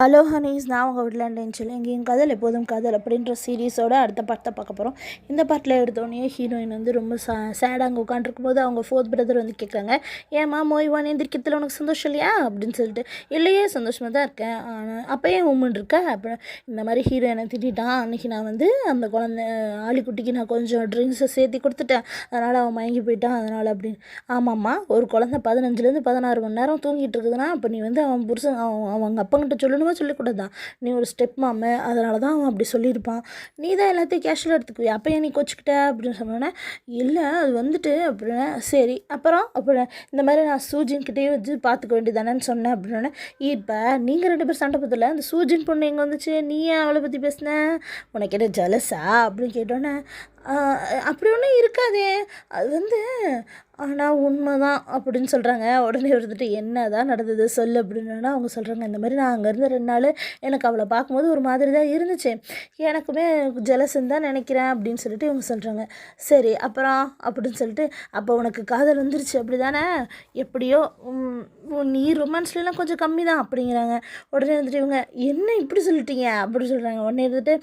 Hello Honey's, நான் உங்கள் வீட்டில் சொல்லி எங்கேயும் காதல் எப்போதும் காதல் அப்படின்ற சீரீஸோட அடுத்த பார்ட்டை பார்க்க போகிறோம். இந்த பார்ட்டில் எடுத்தோடனே ஹீரோயின் வந்து ரொம்ப சேடாக அங்கே உட்காந்துருக்கும் போது அவங்க ஃபோர்த் பிரதர் வந்து கேட்குறாங்க, ஏம்மா மோய்வான் எந்திரிக்கிறதுல உனக்கு சந்தோஷம் இல்லையா அப்படின்னு சொல்லிட்டு. இல்லையே, சந்தோஷமாக தான் இருக்கேன், ஆனால் அப்போ ஏன் உம்முன்னு இருக்க அப்புறம் இந்த மாதிரி ஹீரோயினை திட்டான். அன்றைக்கி நான் வந்து அந்த குழந்தை ஆலிக்குட்டிக்கு நான் கொஞ்சம் ட்ரிங்க்ஸை சேர்த்து கொடுத்துட்டேன், அதனால் அவன் மயங்கி போயிட்டான், அதனால் அப்படின்னு. ஆமாம்மா, ஒரு குழந்தை 15 16 மணி நேரம் தூங்கிட்டு இருக்குதுன்னா அப்போ நீ வந்து அவன் புருஷன் அவங்க அப்பங்கிட்ட சொல்லணும் சொல்லிக்கூடாதான். நீ ஒரு ஸ்டெப் மாமு, அதனால தான் அவன் அப்படி சொல்லியிருப்பான். நீ தான் எல்லாத்தையும் கேஷுவலாக எடுத்துக்குவியா, அப்போ ஏன் நீ கொச்சிக்கிட்ட அப்படின்னு சொன்னோன்னே, இல்லை அது வந்துட்டு அப்படின்னு. சரி அப்புறம் இந்த மாதிரி நான் சூஜின்கிட்டேயே வச்சு பார்த்துக்க வேண்டியதானேன்னு சொன்னேன் அப்படின்னோடனே, இப்போ நீங்கள் 2 பேர் சண்டை பத்தல, அந்த சூஜின் பொண்ணு எங்கே வந்துச்சு, நீ ஏன் அவளை பற்றி பேசின, உனக்கு என்ன ஜலஸா அப்படின்னு கேட்டோன்னே, அப்படி ஒன்றும் இருக்காதே, அது வந்து ஆனால் உண்மை தான் அப்படின்னு சொல்கிறாங்க. உடனே வந்துட்டு என்ன தான் நடந்தது சொல்லு அப்படின்னா அவங்க சொல்கிறாங்க, இந்த மாதிரி நான் அங்கேருந்து 2 நாள் எனக்கு அவளை பார்க்கும்போது ஒரு மாதிரி தான் இருந்துச்சு, எனக்குமே ஜெலஸ்ன்னு தான் நினைக்கிறேன் அப்படின்னு சொல்லிட்டு இவங்க சொல்கிறாங்க. சரி அப்புறம் அப்படின்னு சொல்லிட்டு, அப்போ உனக்கு காதல் வந்துருச்சு அப்படி தானே, எப்படியோ நீ ரொமான்ஸ்லாம் கொஞ்சம் கம்மி தான் அப்படிங்கிறாங்க. உடனே வந்துட்டு இவங்க என்ன இப்படி சொல்லிட்டீங்க அப்படின்னு சொல்கிறாங்க. உடனே இருந்துட்டு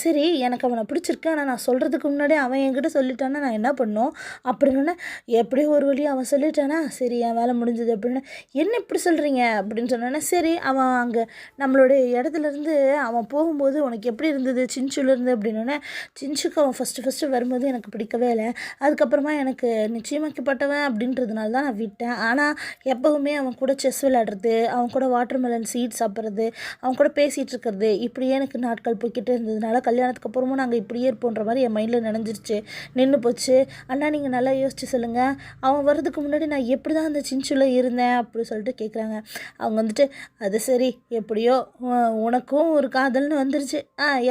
சரி எனக்கு அவனை பிடிச்சிருக்கு, ஆனால் நான் சொல்கிறதுக்கு முன்னாடி அவன் என்கிட்ட சொல்லிட்டான்னா நான் என்ன பண்ணோம் அப்படின்னு. எப்படியோ ஒரு வழியாக அவன் சொல்லிட்டானா, சரி என் வேலை முடிஞ்சது அப்படின்னு. என்ன இப்படி சொல்கிறீங்க அப்படின்னு சொன்னோன்னே, சரி அவன் அங்கே நம்மளுடைய இடத்துலேருந்து அவன் போகும்போது உனக்கு எப்படி இருந்தது சின்ச்சுலேருந்து அப்படின்னோடனே, சின்ச்சுக்கு அவன் ஃபஸ்ட்டு வரும்போது எனக்கு பிடிக்கவே இல்லை, அதுக்கப்புறமா எனக்கு நிச்சயமாக்கப்பட்டவன் அப்படின்றதுனால தான் நான் விட்டேன். ஆனால் எப்போவுமே அவன் கூட செஸ் விளையாடுறது, அவன் கூட வாட்டர்மெலன் சீட் சாப்பிட்றது, அவன் கூட பேசிகிட்டு இருக்கிறது, இப்படியே எனக்கு நாட்கள் போய்கிட்டே இருந்ததுனால கல்யாணத்துக்கு அப்புறமும் நாங்கள் இப்படியே இருப்போன்ற மாதிரி என் மைண்டில் நினைஞ்சிருச்சு, நின்று போச்சு. அண்ணா நீங்கள் நல்லா யோசிச்சு சொல்லுங்கள், அவன் வர்றதுக்கு முன்னாடி நான் எப்படி தான் அந்த சின்ச்சுல இருந்தேன் அப்படி சொல்லிட்டு கேட்குறாங்க. அவங்க வந்துட்டு அது சரி எப்படியோ உனக்கும் ஒரு காதல்னு வந்துருச்சு,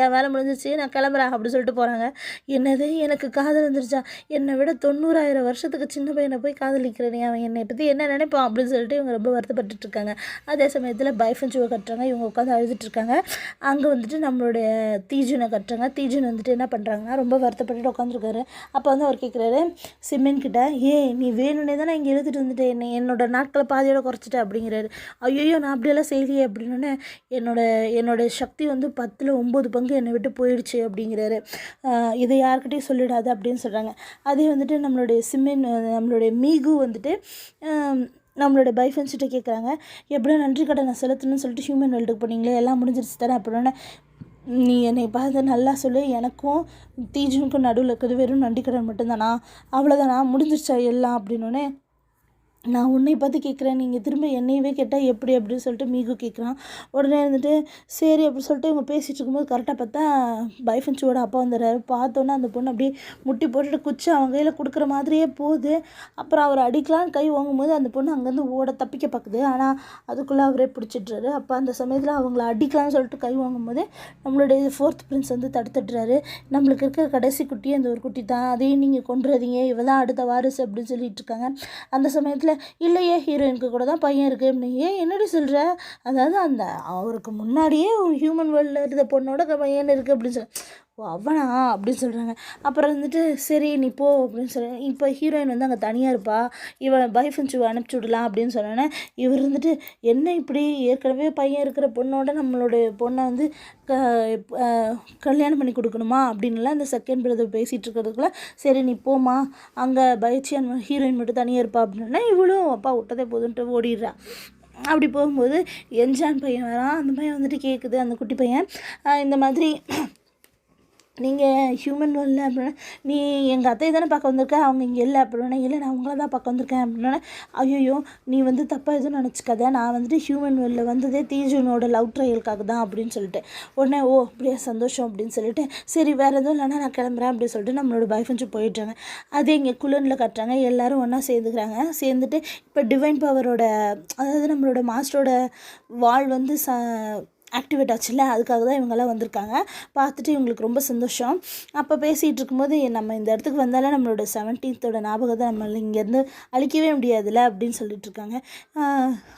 என் வேலை முடிஞ்சிருச்சு நான் கிளம்புறேன் அப்படி சொல்லிட்டு போகிறாங்க. என்னது எனக்கு காதல் வந்துருச்சா, என்னை விட 90,000 வருஷத்துக்கு சின்ன பையனை போய் காதலிக்கிறேனே, அவன் என்னை பற்றி என்ன நினைப்பான் அப்படின்னு சொல்லிட்டு இவங்க ரொம்ப வருத்தப்பட்டு இருக்காங்க. அதே சமயத்தில் பைஃபன்ச்சுவை கட்டுறாங்க, இவங்க உட்காந்து அழுதுட்டு இருக்காங்க. அங்கே வந்துட்டு நம்மளுடைய தீஜுனை கட்டுறாங்க. தீஜுன் வந்துட்டு என்ன பண்ணுறாங்கன்னா ரொம்ப வருத்தப்பட்டு உட்காந்துருக்காரு. அப்போ வந்து அவர் கேட்குறாரு சிம்மின் கிட்ட, நீ வேணும்னே தான் நான் இங்கே எழுதிட்டு வந்துட்டேன், என்னோட நாட்களை பாதியோட குறைச்சிட்டேன் அப்படிங்கிறாரு. ஐயோ நான் அப்படியெல்லாம் செய்யலையே அப்படின்னோடனே, என்னோட சக்தி வந்து 10ல் 9 பங்கு என்னை விட்டு போயிடுச்சு அப்படிங்கிறாரு. இதை யார்கிட்டையும் சொல்லிடாது அப்படின்னு சொல்கிறாங்க. அதே வந்துட்டு நம்மளுடைய மீகு வந்துட்டு நம்மளோட பைஃப்ரெண்ட்ஸ்கிட்ட கேட்குறாங்க, எப்படியோ நன்றி கடனை செலுத்தணும்னு சொல்லிட்டு ஹியூமன் வேர்ல்டுக்கு போனீங்களே, எல்லாம் முடிஞ்சிருச்சு தானே அப்படின்னா, நீ என்னை பார்த்து நல்லா சொல்லு, எனக்கும் தீஜனுக்கும் நடுவில் இருக்கிறது வெறும் நன்றி கடன் மட்டும்தானா, அவ்வளோதானா, முடிஞ்சிருச்சா எல்லாம் அப்படின்னோடனே, நான் உன்னை பார்த்து கேட்குறேன், நீங்கள் திரும்ப என்னையவே கேட்டால் எப்படி அப்படின்னு சொல்லிட்டு மீகு கேட்குறான். உடனே வந்துட்டு சரி அப்படின்னு சொல்லிட்டு இவங்க பேசிகிட்டு இருக்கும்போது கரெக்டாக பார்த்தா பைஃபன்ச்சுவோட அப்பா வந்துடுறாரு. பார்த்தோன்னே அந்த பொண்ணு அப்படியே முட்டி போட்டுட்டு குச்சி அவங்க கையில் கொடுக்குற மாதிரியே போகுது. அப்புறம் அவர் அடிக்கலான்னு கை வாங்கும்போது அந்த பொண்ணு அங்கேருந்து ஓட தப்பிக்க பார்க்குது, ஆனால் அதுக்குள்ளே அவரே பிடிச்சிட்றாரு. அப்போ அந்த சமயத்தில் அவங்கள அடிக்கலான்னு சொல்லிட்டு கை வாங்கும்போது நம்மளுடைய 4th பிரின்ஸ் வந்து தடுத்துடுறாரு. நம்மளுக்கு இருக்கிற கடைசி குட்டி அந்த ஒரு குட்டி தான், அதையும் நீங்கள் கொண்டுறதீங்க, இவ தான் அடுத்த வாரிசு அப்படின்னு சொல்லிட்டு இருக்காங்க. அந்த சமயத்தில் இல்லையே ஹீரோயினுக்கு கூட தான் பையன் இருக்குது அப்படின்னு. என்னடி சொல்கிற, அதாவது அந்த அவருக்கு முன்னாடியே ஹியூமன் வேர்ல்டில் இருந்த பொண்ணோட பையன் இருக்குது அப்படின்னு சொல்லி, ஓ அவனா அப்படின்னு சொல்கிறாங்க. அப்புறம் வந்துட்டு சரி நீ போ அப்படின்னு சொல்கிறேன். இப்போ ஹீரோயின் வந்து அங்கே தனியாக இருப்பா, இவன் பைஃபன்ச்சுவை அனுப்பிச்சி விடலாம் அப்படின்னு சொன்னோன்னே, இவர் இருந்துட்டு என்ன இப்படி ஏற்கனவே பையன் இருக்கிற பொண்ணோட நம்மளுடைய பொண்ணை வந்து கல்யாணம் பண்ணி கொடுக்கணுமா அப்படின்லாம் இந்த செகண்ட் பிரதர் பேசிகிட்டு இருக்கிறதுக்குள்ள, சரி நீ போமா, அங்கே பைச்சியான் ஹீரோயின் மட்டும் தனியாக இருப்பா அப்படின்னா, இவளும் அப்பா விட்டதே போதுன்ட்டு ஓடிடுறா. அப்படி போகும்போது என்ஜான் பையன் வரான். அந்த பையன் வந்துட்டு கேட்குது, அந்த குட்டி பையன், இந்த மாதிரி நீங்கள் ஹியூமன் வேர்ல்டில் அப்படின்னா, நீ எங்கள் அத்தையை தானே பார்க்க வந்திருக்க, அவங்க இங்கே இல்லை அப்படின்னா, இல்லை நான் அவங்கள தான் பார்க்க வந்திருக்கேன் அப்படின்னா, ஐயோ நீ வந்து தப்பாக எதுவும் நினச்சிக்காத, நான் வந்துட்டு ஹியூமன் வேர்ல்டில் வந்ததே தீஜுனோட லவ் ட்ரையலுக்காக தான் அப்படின்னு சொல்லிட்டு. உடனே ஓ அப்படியே சந்தோஷம் அப்படின்னு சொல்லிட்டு, சரி வேறு எதுவும் இல்லைன்னா நான் கிளம்புறேன் அப்படின்னு சொல்லிட்டு நம்மளோட பைஃபன்ச்சு போயிடுறாங்க. அதே இங்கே குலனில் கட்டுறாங்க, எல்லோரும் ஒன்றா சேர்ந்துக்கிறாங்க. சேர்ந்துட்டு இப்போ டிவைன் பவரோட, அதாவது நம்மளோட மாஸ்டரோட வாள் வந்து ஆக்டிவேட் ஆச்சுல்ல, அதுக்காக தான் இவங்கெல்லாம் வந்திருக்காங்க. பார்த்துட்டு இவங்களுக்கு ரொம்ப சந்தோஷம். அப்போ பேசிகிட்டு இருக்கும்போது நம்ம இந்த இடத்துக்கு வந்தாலே நம்மளோட 17th ஞாபகத்தை நம்ம இங்கேருந்து அழிக்கவே முடியாதுல்ல அப்படின்னு சொல்லிட்டு இருக்காங்க.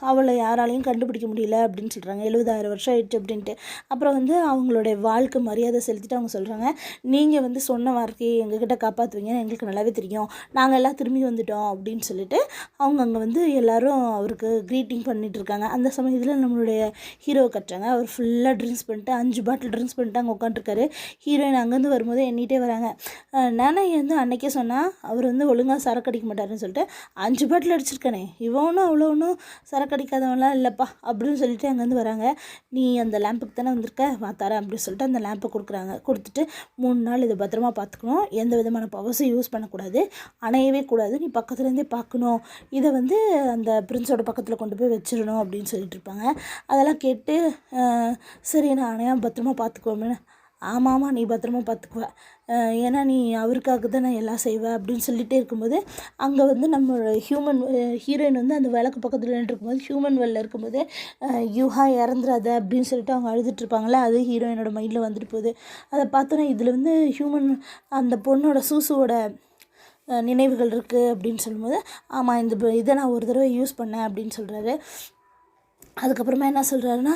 அவளை யாராலையும் கண்டுபிடிக்க முடியல அப்படின்னு சொல்கிறாங்க. 70,000 வருஷம் ஆயிடுச்சு அப்படின்ட்டு. அப்புறம் வந்து அவங்களுடைய வாழ்க்கை மரியாதை செலுத்திட்டு அவங்க சொல்கிறாங்க, நீங்கள் வந்து சொன்ன வார்த்தையை எங்ககிட்ட காப்பாற்றுவீங்கன்னு எங்களுக்கு நல்லாவே தெரியும், நாங்கள் எல்லாம் திரும்பி வந்துட்டோம் அப்படின்னு சொல்லிட்டு அவங்க அங்கே வந்து எல்லோரும் அவருக்கு க்ரீட்டிங் பண்ணிகிட்டு இருக்காங்க. அந்த சமயத்தில் நம்மளுடைய ஹீரோ கட்டுறாங்க. அவர் ஃபுல்லாக ட்ரிங்க்ஸ் பண்ணிட்டு 5 பாட்டில் ட்ரிங்க்ஸ் பண்ணிட்டு அங்கே உட்காந்துருக்காரு. ஹீரோயின் அங்கேருந்து வரும்போது எண்ணிகிட்டே வராங்க. நானே வந்து அன்றைக்கே சொன்னால் அவர் வந்து ஒழுங்காக சரக்கு அடிக்க மாட்டாருன்னு சொல்லிட்டு 5 பாட்டில் அடிச்சிருக்கானே, இவனும் அவ்வளோ ஒன்றும் சரக்கு அடிக்காதவன்லாம் இல்லைப்பா அப்படின்னு சொல்லிட்டு அங்கேருந்து வராங்க. நீ அந்த லேம்புக்கு தானே வந்திருக்க, தரேன் அப்படின்னு சொல்லிட்டு அந்த லேம்பை கொடுக்குறாங்க. கொடுத்துட்டு 3 நாள் இதை பத்திரமா பார்த்துக்கணும், எந்த விதமான பவர்ஸும் யூஸ் பண்ணக்கூடாது, அணையவே கூடாது, நீ பக்கத்துலேருந்தே பார்க்கணும், இதை வந்து அந்த பிரின்ஸோட பக்கத்தில் கொண்டு போய் வச்சிடணும் அப்படின்னு சொல்லிட்டு இருப்பாங்க. அதெல்லாம் கேட்டு சரி நான் அணையாமல் பத்திரமா பார்த்துக்குவேன். ஆமாம் நீ பத்திரமா பார்த்துக்குவ, ஏன்னா நீ அவருக்காக தான் நான் எல்லாம் செய்வேன் அப்படின்னு சொல்லிகிட்டே இருக்கும்போது அங்கே வந்து நம்மளோட ஹீரோயின் வந்து அந்த விளக்கு பக்கத்தில் நின்றுருக்கும்போது ஹியூமன் வெல்ல இருக்கும்போது யூஹா இறந்துடாத அப்படின்னு சொல்லிட்டு அவங்க அழுதுட்டுருப்பாங்களே, அது ஹீரோயினோட மைண்டில் வந்துட்டு போகுது. அதை பார்த்தோன்னா இதில் வந்து அந்த பொண்ணோட சூசுவோட நினைவுகள் இருக்குது அப்படின்னு சொல்லும்போது, ஆமாம் இதை நான் ஒரு தடவை யூஸ் பண்ணேன் அப்படின்னு சொல்கிறாரு. அதுக்கப்புறமா என்ன சொல்கிறாருன்னா,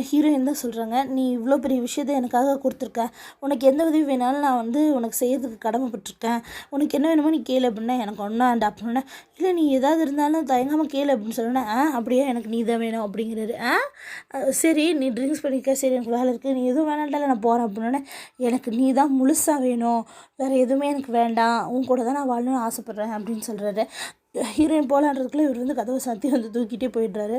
ஹீரோயின் தான் சொல்கிறாங்க, நீ இவ்வளோ பெரிய விஷயத்தை எனக்காக கொடுத்துருக்க, உனக்கு எந்த உதவி வேணாலும் நான் வந்து உனக்கு செய்யறதுக்கு கடமைப்பட்டிருக்கேன், உனக்கு என்ன வேணுமோ நீ கேளு அப்படின்னா எனக்கு ஒன்றா அப்படின்னா, இல்லை நீ ஏதாவது இருந்தாலும் தயங்காமல் கேளு அப்படின்னு சொன்னோன்னா, அப்படியே எனக்கு நீ தான் வேணும் அப்படிங்கிறாரு. சரி நீ ட்ரிங்க்ஸ் பண்ணிக்க, சரி எனக்கு வேலை இருக்குது, நீ எதுவும் வேணாண்டால நான் போகிறேன் அப்படின்னோடனே, எனக்கு நீ தான் முழுசாக வேணும், வேறு எதுவுமே எனக்கு வேண்டாம், உன் கூட தான் நான் வாழணும்னு ஆசைப்பட்றேன் அப்படின்னு சொல்கிறாரு. ஹீரோயின் போகலான்றதுக்குள்ளே இவர் வந்து கதவை சாத்தி வந்து தூக்கிட்டே போயிடுறாரு.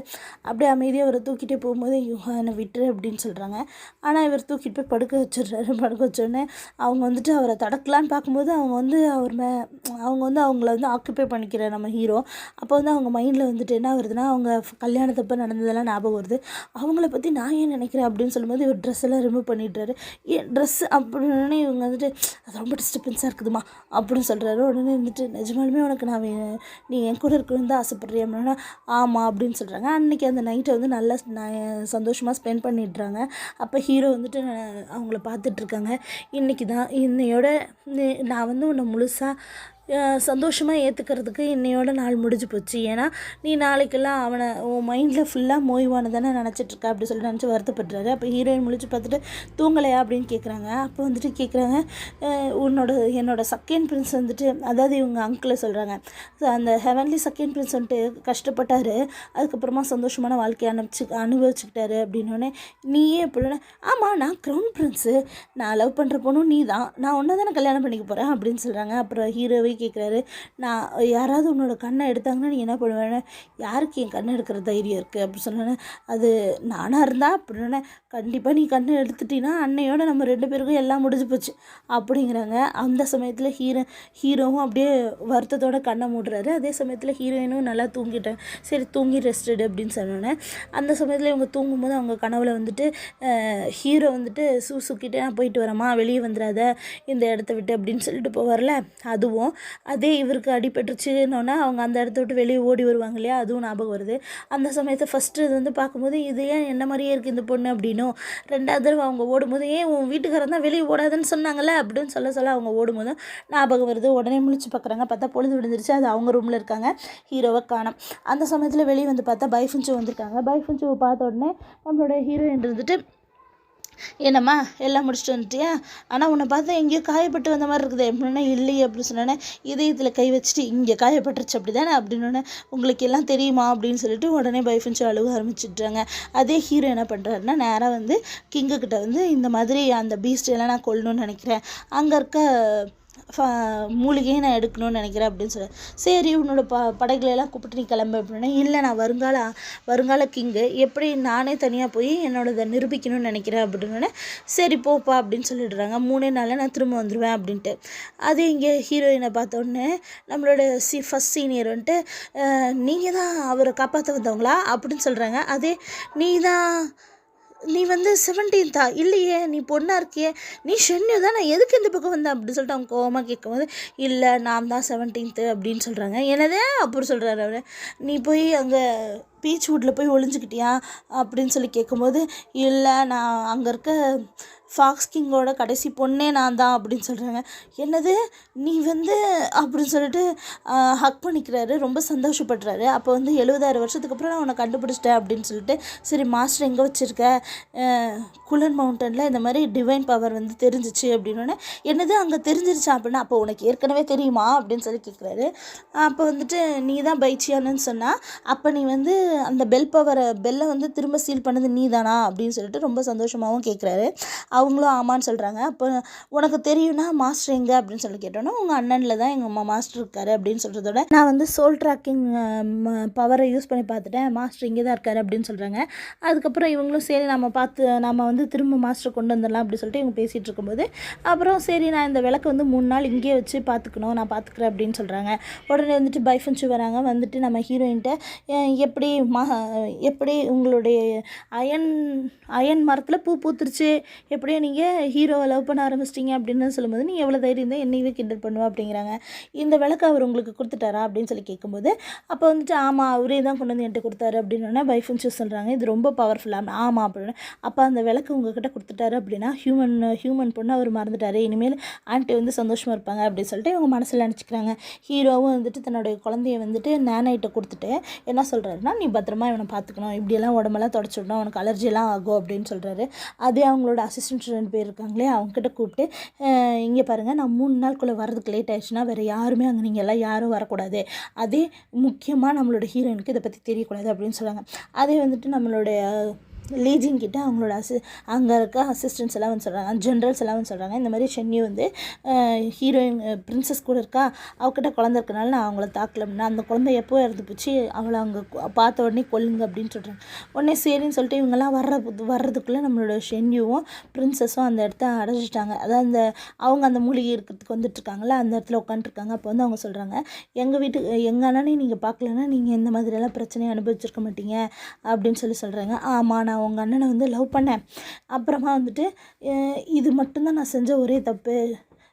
அப்படியே அமைதியாக அவரை தூக்கிட்டே போகும்போது யூஹா என்னை விட்டுரு அப்படின்னு சொல்கிறாங்க. ஆனால் இவர் தூக்கிட்டு போய் படுக்க வச்சிடுறாரு. படுக்க வச்சோடனே அவங்க வந்துட்டு அவரை தடக்கலான்னு பார்க்கும்போது அவங்க வந்து அவங்கள வந்து ஆக்குப்பை பண்ணிக்கிறார் நம்ம ஹீரோ. அப்போ வந்து அவங்க மைண்டில் வந்துட்டு என்ன வருதுன்னா, அவங்க கல்யாணத்தப்போ நடந்ததெல்லாம் ஞாபகம் வருது. அவங்கள பற்றி நான் ஏன் நினைக்கிறேன் அப்படின்னு சொல்லும்போது இவர் ட்ரெஸ் எல்லாம் ரிமூவ் பண்ணிடுறாரு. ஏன் ட்ரெஸ் அப்படின்னு இவங்க வந்துட்டு அது ரொம்ப டிஸ்டர்பன்ஸாக இருக்குதுமா அப்படின்னு சொல்கிறாரு. உடனே வந்துட்டு நிஜமாலுமே உனக்கு நான் நீ என் கூட இருக்கணும்னு தான் ஆசைப்பட்றியா அப்படின்னா, ஆமாம் அப்படின்னு சொல்கிறாங்க. அன்றைக்கி அந்த நைட்டை வந்து நல்லா சந்தோஷமாக ஸ்பெண்ட் பண்ணிடுறாங்க. அப்போ ஹீரோ வந்துட்டு அவங்கள பார்த்துட்ருக்காங்க. இன்றைக்கி தான் இன்னையோட நான் வந்து உன்னை முழுசாக சந்தோஷமாக ஏற்றுக்கிறதுக்கு இன்னையோட நாள் முடிஞ்சு போச்சு. ஏன்னா நீ நாளைக்கெல்லாம் அவனை உன் மைண்டில் ஃபுல்லாக மோய்வானு தானே நினச்சிட்ருக்க அப்படி சொல்லி நினச்சி வருத்தப்படுறாரு. அப்போ ஹீரோயின் முழிச்சு பார்த்துட்டு தூங்கலையா அப்படின்னு கேட்குறாங்க. அப்போ வந்துட்டு கேட்குறாங்க, என்னோட செகண்ட் பிரின்ஸ் வந்துட்டு, அதாவது இவங்க அங்கிளை சொல்கிறாங்க, அந்த ஹெவன்லி செகண்ட் பிரின்ஸ் வந்துட்டு கஷ்டப்பட்டார், அதுக்கப்புறமா சந்தோஷமான வாழ்க்கையை அனுபவிச்சுக்கிட்டாரு அப்படின்னோடனே, நீயே எப்படின்னா, ஆமாம் நான் க்ரௌன் பிரின்ஸு, நான் லவ் பண்ணுற பொண்ணும் நீ தான், நான் ஒன்றை தானே கல்யாணம் பண்ணிக்க போகிறேன் அப்படின்னு சொல்கிறாங்க. அப்புறம் ஹீரோவே கேட்குறாரு, நான் யாராவது உன்னோட கண்ணை எடுத்தாங்கன்னா நீ என்ன பண்ணுவேன்னு, யாருக்கு என் கண்ணை எடுக்கிற தைரியம் இருக்குது அப்படி சொன்னேன். அது நானாக இருந்தால் அப்படின்னா, கண்டிப்பாக நீ கண்ணை எடுத்துட்டீங்கன்னா அன்னையோட நம்ம 2 பேருக்கும் எல்லாம் முடிஞ்சு போச்சு அப்படிங்கிறாங்க. அந்த சமயத்தில் ஹீரோவும் அப்படியே வருத்தத்தோட கண்ணை மூடுறாரு. அதே சமயத்தில் ஹீரோயினும் நல்லா தூங்கிட்டேன், சரி தூங்கி ரெஸ்ட் எடு அப்படின்னு சொன்னோன்னே, அந்த சமயத்தில் இவங்க தூங்கும்போது அவங்க கனவுல வந்துட்டு ஹீரோ வந்துட்டு சூக்கிட்டே நான் போயிட்டு வரேம்மா, வெளியே வந்துடாத இந்த இடத்த விட்டு அப்படின்னு சொல்லிட்டு போவார்ல, அதுவும் அதே இவருக்கு அடிபட்டுருச்சுன்னொன்னே அவங்க அந்த இடத்த விட்டு வெளியே ஓடி வருவாங்க இல்லையா, அதுவும் ஞாபகம் வருது. அந்த சமயத்தை ஃபஸ்ட்டு இது வந்து பார்க்கும்போது இது ஏன் என்ன மாதிரியே இருக்குது இந்த பொண்ணு அப்படின்னும், 2வது தடவை அவங்க ஓடும்போது ஏன் உன் வீட்டுக்காரன் தான் வெளியே ஓடாதுன்னு சொன்னாங்கல்ல அப்படின்னு சொல்ல அவங்க ஓடும்போதும் ஞாபகம் வருது. உடனே முழிச்சு பார்க்குறாங்க, பார்த்தா பொழுது விழுந்துருச்சு, அது அவங்க ரூமில் இருக்காங்க, ஹீரோவை காணோம். அந்த சமயத்தில் வெளியே வந்து பார்த்தா பைஃபுன்ச்சு வந்திருக்காங்க. பைஃபுன்ச்சுவை பார்த்த உடனே நம்மளோட ஹீரோயின் இருந்துட்டு, என்னம்மா எல்லாம் முடிச்சுட்டு வந்துட்டியா, ஆனால் உன்னை பார்த்தா எங்கேயோ காயப்பட்டு வந்த மாதிரி இருக்குது எப்படின்னா, இல்லையே அப்படின்னு சொன்னோன்னே, இதயத்தில் கை வச்சுட்டு இங்கே காயப்பட்டுருச்சு அப்படி தானே அப்படின்னோடனே, உங்களுக்கு எல்லாம் தெரியுமா அப்படின்னு சொல்லிட்டு உடனே பைஃபுன்ச்சு அழுக ஆரம்பிச்சிட்றாங்க. அதே ஹீரோ என்ன பண்ணுறாருன்னா, நேராக வந்து கிங்குக்கிட்ட வந்து இந்த மாதிரி அந்த பீஸ்டெல்லாம் நான் கொல்லணும்னு நினைக்கிறேன், அங்கே இருக்க மூலிகையை நான் எடுக்கணும்னு நினைக்கிறேன் அப்படின்னு சொல்ல, சரி உன்னோட படைகளெல்லாம் கூப்பிட்டு நீ கிளம்பு அப்படின்னா, இல்லை நான் வருங்கால கிங்கு, எப்படி நானே தனியாக போய் என்னோடதை நிரூபிக்கணும்னு நினைக்கிறேன் அப்படின்னோடனே, சரி போப்பா அப்படின்னு சொல்லிடுறாங்க. 3 நாளில் நான் திரும்ப வந்துடுவேன் அப்படின்ட்டு. அதே இங்கே ஹீரோயினை பார்த்தோன்னே நம்மளோட ஃபஸ்ட் சீனியர் வந்துட்டு, நீங்கள் தான் அவரை காப்பாற்ற வந்தவங்களா அப்படின்னு சொல்கிறாங்க. அதே நீ வந்து 17th இல்லையே, நீ பொண்ணாக இருக்கியே, நீ ஷென்யூ தான், நான் எதுக்கு இந்த பக்கம் வந்தேன் அப்படின்னு சொல்லிட்டு அவங்க கோவமாக கேட்கும்போது, இல்லை நான் தான் 17th அப்படின்னு சொல்கிறாங்க. என்னதே அப்புறம் சொல்கிறாரு அவர், நீ போய் அங்கே பீச்வுட்டில் போய் ஒளிஞ்சுக்கிட்டியா அப்படின்னு சொல்லி கேட்கும்போது, இல்லை நான் அங்கே இருக்க ஃபாக்ஸ் கிங்கோட கடைசி பொண்ணே நான் தான் அப்படின்னு சொல்கிறாங்க. என்னது நீ வந்து அப்படின்னு சொல்லிட்டு ஹக் பண்ணிக்கிறாரு, ரொம்ப சந்தோஷப்படுறாரு. அப்போ வந்து 70,000 வருஷத்துக்கு அப்புறம் நான் உன்னை கண்டுபிடிச்சிட்டேன் அப்படின்னு சொல்லிட்டு, சரி மாஸ்டர் எங்கே வச்சுருக்க, குலன் மவுண்டனில் இந்த மாதிரி டிவைன் பவர் வந்து தெரிஞ்சிச்சு அப்படின்னோடனே, என்னது அங்கே தெரிஞ்சிருச்சா அப்படின்னா, அப்போ உனக்கு ஏற்கனவே தெரியுமா அப்படின்னு சொல்லி கேட்குறாரு. அப்போ வந்துட்டு நீ தான் பைச்சியானு சொன்னால், அப்போ நீ வந்து அந்த பெல்லை வந்து திரும்ப சீல் பண்ணது நீ தானா அப்படின்னு சொல்லிட்டு ரொம்ப சந்தோஷமாகவும் கேட்குறாரு. அவங்களும் ஆமான்னு சொல்கிறாங்க. அப்போ உனக்கு தெரியும்னா மாஸ்டர் எங்கே அப்படின்னு சொல்லி கேட்டோன்னா, உங்கள் அண்ணனில் தான் எங்கள் மாஸ்டர் இருக்கார் அப்படின்னு சொல்கிறதோட, நான் வந்து சோல் ட்ராக்கிங் பவரை யூஸ் பண்ணி பார்த்துட்டேன், மாஸ்டர் இங்கே தான் இருக்கார் அப்படின்னு சொல்கிறாங்க. அதுக்கப்புறம் இவங்களும் சரி நம்ம வந்து திரும்ப மாஸ்டர் கொண்டு வந்துடலாம் அப்படின்னு சொல்லிட்டு இவங்க பேசிகிட்டு இருக்கும்போது, அப்புறம் சரி நான் இந்த விளக்கு வந்து 3 நாள் இங்கேயே வச்சு பார்த்துக்கணும், நான் பார்த்துக்கிறேன் அப்படின்னு சொல்கிறாங்க. உடனே வந்துட்டு பைஃபன்ச்சு வராங்க. வந்துட்டு நம்ம ஹீரோயின்ட்ட எப்படி உங்களுடைய அயன் மரத்தில் பூ பூத்துருச்சு, எப்படியோ நீங்கள் ஹீரோவை லவ் பண்ண ஆரம்பிச்சிட்டிங்க அப்படின்னு சொல்லும்போது, நீ எவ்வளோ தைரியம் தான் என்னையவே கிண்டல் பண்ணுவா அப்படிங்கிறாங்க. இந்த விளக்கு அவர் உங்களுக்கு கொடுத்துட்டாரா அப்படின்னு சொல்லி கேட்கும்போது, அப்போ வந்துட்டு ஆமாம் அவரே தான் கொண்டு வந்து என்கிட்ட கொடுத்தாரு அப்படின்னா பைஃபன்ச்சு சொல்கிறாங்க. இது ரொம்ப பவர்ஃபுல்லாக ஆமாம் அப்படின்னு. அப்போ அந்த விளக்கு உங்ககிட்ட கொடுத்துட்டாரு அப்படின்னா ஹியூமன் பொண்ணு அவர் மறந்துட்டாரு, இனிமேல் ஆண்டி வந்து சந்தோஷமாக இருப்பாங்க அப்படின்னு சொல்லிட்டு இவங்க மனசில் நினச்சிக்கிறாங்க. ஹீரோவும் வந்துட்டு தன்னுடைய குழந்தைய வந்துட்டு நேனைட்ட கொடுத்துட்டு என்ன சொல்கிறாருன்னா, நீ பத்திரமா இவனை பார்த்துக்கணும், இப்படியெல்லாம் உடம்பெல்லாம் தொடச்சிடணும், அவனுக்கு அலர்ஜியெல்லாம் ஆகும் அப்படின்னு சொல்கிறாரு. அதே அவங்களோட அசிஸ்டன்ட் 2 பேர் இருக்காங்களே, அவங்ககிட்ட கூப்பிட்டு இங்கே பாருங்கள், நான் 3 நாளுக்குள்ளே வரதுக்கு லேட் ஆயிடுச்சுன்னா வேறு யாருமே அங்கே நீங்கள் எல்லாம் யாரும் வரக்கூடாது, அதே முக்கியமாக நம்மளோட ஹீரோயினுக்கு இதை பற்றி தெரியக்கூடாது அப்படின்னு சொல்கிறாங்க. அதே வந்துட்டு நம்மளுடைய லீஜின் கிட்ட அவங்களோட அங்கே இருக்க அசிஸ்டன்ட்ஸ் எல்லாம் வந்து சொல்கிறாங்க, ஜென்ரல்ஸ் எல்லாம் வந்து சொல்கிறாங்க, இந்த மாதிரி ஷென்னி வந்து ஹீரோயின் பிரின்சஸ் கூட இருக்கா, அவகிட்ட குழந்தை இருக்கனால நான் அவங்கள தாக்கலம்னா, அந்த குழந்தை எப்போ இறந்து போச்சு, அவளை அங்கே பார்த்த உடனே கொல்லுங்க அப்படின்னு சொல்கிறாங்க. உடனே சரின்னு சொல்லிட்டு இவங்கெல்லாம் வர்றதுக்குள்ளே நம்மளோட ஷென்னியும் பிரின்சஸும் அந்த இடத்த அடைச்சிட்டாங்க. அதாவது அவங்க அந்த மூலிகை இருக்கிறதுக்கு வந்துட்டுருக்காங்களா, அந்த இடத்துல உட்காந்துருக்காங்க. அப்போ வந்து அவங்க சொல்கிறாங்க, எங்கள் அண்ணனை நீங்கள் பார்க்கலன்னா நீங்கள் இந்த மாதிரியெல்லாம் பிரச்சனையை அனுபவிச்சிருக்க மாட்டீங்க அப்படின்னு சொல்கிறாங்க. ஆமாம், நான் உங்கள் அண்ணனை வந்து லவ் பண்ணேன், அப்புறமா வந்துட்டு இது மட்டும்தான் நான் செஞ்ச ஒரே தப்பு,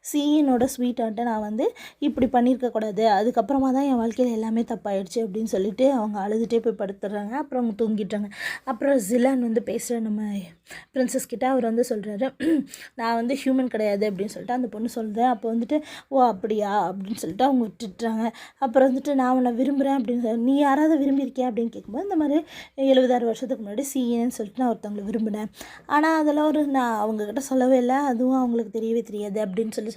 சீனோட ஸ்வீட்டான்ட்டு நான் வந்து இப்படி பண்ணியிருக்கக்கூடாது, அதுக்கப்புறமா தான் என் வாழ்க்கையில் எல்லாமே தப்பாயிடுச்சு அப்படின்னு சொல்லிட்டு அவங்க அழுதுகிட்டே போய் படுத்துடுறாங்க. அப்புறம் அவங்க தூங்கிட்டாங்க. அப்புறம் ஜிலான் வந்து பேசுகிற நம்ம பிரின்சஸ் கிட்ட அவர் வந்து சொல்கிறாரு, நான் வந்து ஹியூமன் கிடையாது அப்படின்னு சொல்லிட்டு அந்த பொண்ணு சொல்கிறேன். அப்போ வந்துட்டு ஓ அப்படியா அப்படின்னு சொல்லிட்டு அவங்க விட்டுட்டுறாங்க. அப்புறம் வந்துட்டு நான் உன்னை விரும்புகிறேன் அப்படின்னு சொல்லி, நீ யாராவது விரும்பியிருக்கியா அப்படின்னு கேட்கும்போது, இந்த மாதிரி 76 வருஷத்துக்கு முன்னாடி சீன்னு சொல்லிட்டு நான் ஒருத்தவங்களை விரும்பினேன், ஆனால் அதெல்லாம் நான் அவங்கக்கிட்ட சொல்லவே இல்லை, அதுவும் அவங்களுக்கு தெரியவே தெரியாது அப்படின்னு சொல்கிறேன்.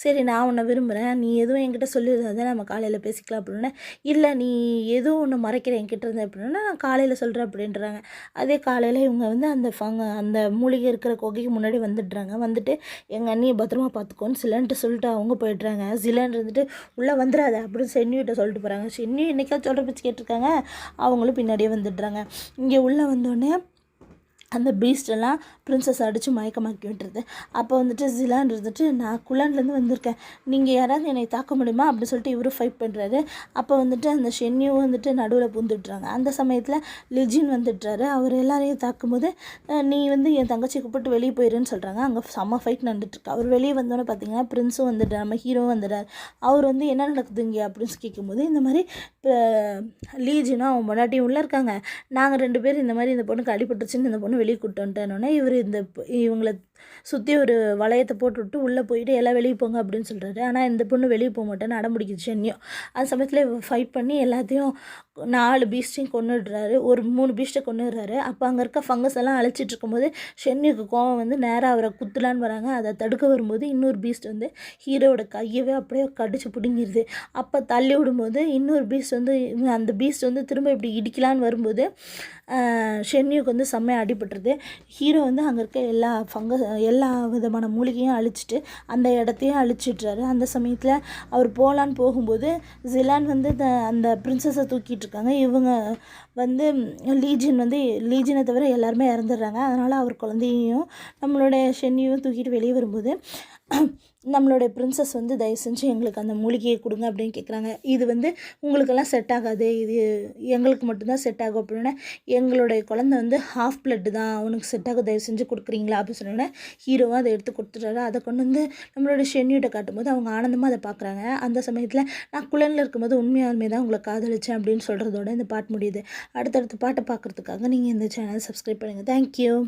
சரி நான் உன்னை விரும்புகிறேன், நீ எதுவும் என்கிட்ட சொல்லியிருந்தா நம்ம காலையில் பேசிக்கலாம் அப்படின்னா, இல்லை நீ எதுவும் ஒன்று மறைக்கிற என்கிட்ட இருந்தேன் அப்படின்னா நான் காலையில் சொல்கிறேன் அப்படின்றாங்க. அதே காலையில் இவங்க வந்து அந்த மூலிகை இருக்கிற குகைக்கு முன்னாடி வந்துடுறாங்க. வந்துட்டு எங்கள் அண்ணியை பத்திரமா பார்த்துக்கோன்னு சிலன்ட்டு சொல்லிட்டு அவங்க போயிடுறாங்க. சிலன் இருந்துட்டு உள்ளே வந்துடாத அப்படின்னு சென்னிகிட்ட சொல்லிட்டு போகிறாங்க. சென்னி என்னைக்காவது சொல்கிற பிச்சு கேட்டிருக்காங்க, அவங்களும் பின்னாடியே வந்துடுறாங்க. இங்கே உள்ளே வந்தோடனே அந்த பீஸ்டெல்லாம் பிரின்சஸ் அடித்து மயக்கமாக்கி விட்டுருது. அப்போ வந்துட்டு ஜிலான் இருந்துட்டு, நான் குலான்லேருந்து வந்திருக்கேன், நீங்கள் யாராவது என்னை தாக்க முடியுமா அப்படின்னு சொல்லிட்டு இவரும் ஃபைட் பண்ணுறாரு. அப்போ வந்துட்டு அந்த ஷென்னியும் வந்துட்டு நடுவில் பூந்துட்டுறாங்க. அந்த சமயத்தில் லிஜின் வந்துட்டுறாரு. அவர் எல்லாரையும் தாக்கும்போது, நீ வந்து என் தங்கச்சி கூப்பிட்டு வெளியே போயிருன்னு சொல்கிறாங்க. அங்கே செம்ம ஃபைட் நடந்துட்டுருக்கு. அவர் வெளியே வந்தோன்னே பார்த்தீங்கன்னா பிரின்ஸும் வந்துட்டார், நம்ம ஹீரோவும் வந்துட்டார். அவர் வந்து என்ன நடக்குது இங்கே அப்படின்னு கேட்கும்போது, இந்த மாதிரி லீஜினும் அவன் முன்னாடியும் உள்ளே இருக்காங்க, நாங்கள் 2 பேர் இந்த மாதிரி இந்த பொண்ணுக்கு அடிபட்டுருச்சுன்னு இந்த பொண்ணு வெளியே கூப்பிட்டு வந்துட்டேன்னொன்னே இவர் இவங்களை சுற்றி ஒரு வளையத்தை போட்டு விட்டு உள்ளே போயிட்டு எல்லாம் வெளியே போங்க அப்படின்னு சொல்கிறாரு. ஆனால் இந்த பொண்ணு வெளியே போக மாட்டேன்னு அடம்பிடிக்குது ஷென்னியும். அந்த சமயத்தில் ஃபைட் பண்ணி எல்லாத்தையும் 4 பீஸ்டையும் கொண்டுடுறாரு, ஒரு 3 பீஸ்ட்டை கொண்டுடுறாரு. அப்போ அங்கே இருக்க ஃபங்கஸ் எல்லாம் அழைச்சிட்டு இருக்கும்போது ஷென்னிக்கு கோவம் வந்து நேராக அவரை குத்துலான்னு வராங்க. அதை தடுக்க வரும்போது இன்னொரு பீஸ்ட் வந்து ஹீரோவோட கையவே அப்படியே கடிச்சு பிடுங்கிடுது. அப்போ தள்ளி விடும்போது இன்னொரு பீஸ்ட் வந்து அந்த பீஸ்ட் வந்து திரும்ப இப்படி இடிக்கலான்னு வரும்போது ஷென்னியுக்கு வந்து செம்மையாக அடிபட்டுருது. ஹீரோ வந்து அங்கே இருக்க எல்லா விதமான மூலிகையும் அழிச்சிட்டு அந்த இடத்தையும் அழிச்சிட்றாரு. அந்த சமயத்தில் அவர் போகலான்னு போகும்போது ஜிலான் வந்து அந்த பிரின்சஸை தூக்கிட்டு இருக்காங்க. இவங்க வந்து லீஜினை தவிர எல்லாருமே இறந்துடுறாங்க. அதனால் அவர் குழந்தையும் நம்மளோட ஷென்னியும் தூக்கிட்டு வெளியே வரும்போது நம்மளுடைய பிரின்சஸ் வந்து தயவு செஞ்சு எங்களுக்கு அந்த மூலிகையை கொடுங்க அப்படின்னு கேட்குறாங்க. இது வந்து உங்களுக்கெல்லாம் செட் ஆகாது, இது எங்களுக்கு மட்டும்தான் செட் ஆகும் அப்படின்னா, எங்களுடைய குழந்தை வந்து ஹாஃப் பிளட்டு தான், அவனுக்கு செட் ஆகும், தயவு செஞ்சு கொடுக்குறீங்களா அப்படின்னு சொன்னோன்னே ஹீரோவாக அதை எடுத்து கொடுத்துட்டாரு. அதை கொண்டு வந்து நம்மளோட ஷென்யூட்ட காட்டும்போது அவங்க ஆனந்தமாக அதை பார்க்குறாங்க. அந்த சமயத்தில் நான் குழந்தையில் இருக்கும்போது உண்மையாலுமே தான் உங்களை காதலிச்சேன் அப்படின்னு சொல்கிறதோட இந்த பாட்டு முடியுது. அடுத்தடுத்த பாட்டை பார்க்குறதுக்காக நீங்கள் இந்த சேனலை சப்ஸ்கிரைப் பண்ணுங்கள். தேங்க்யூ.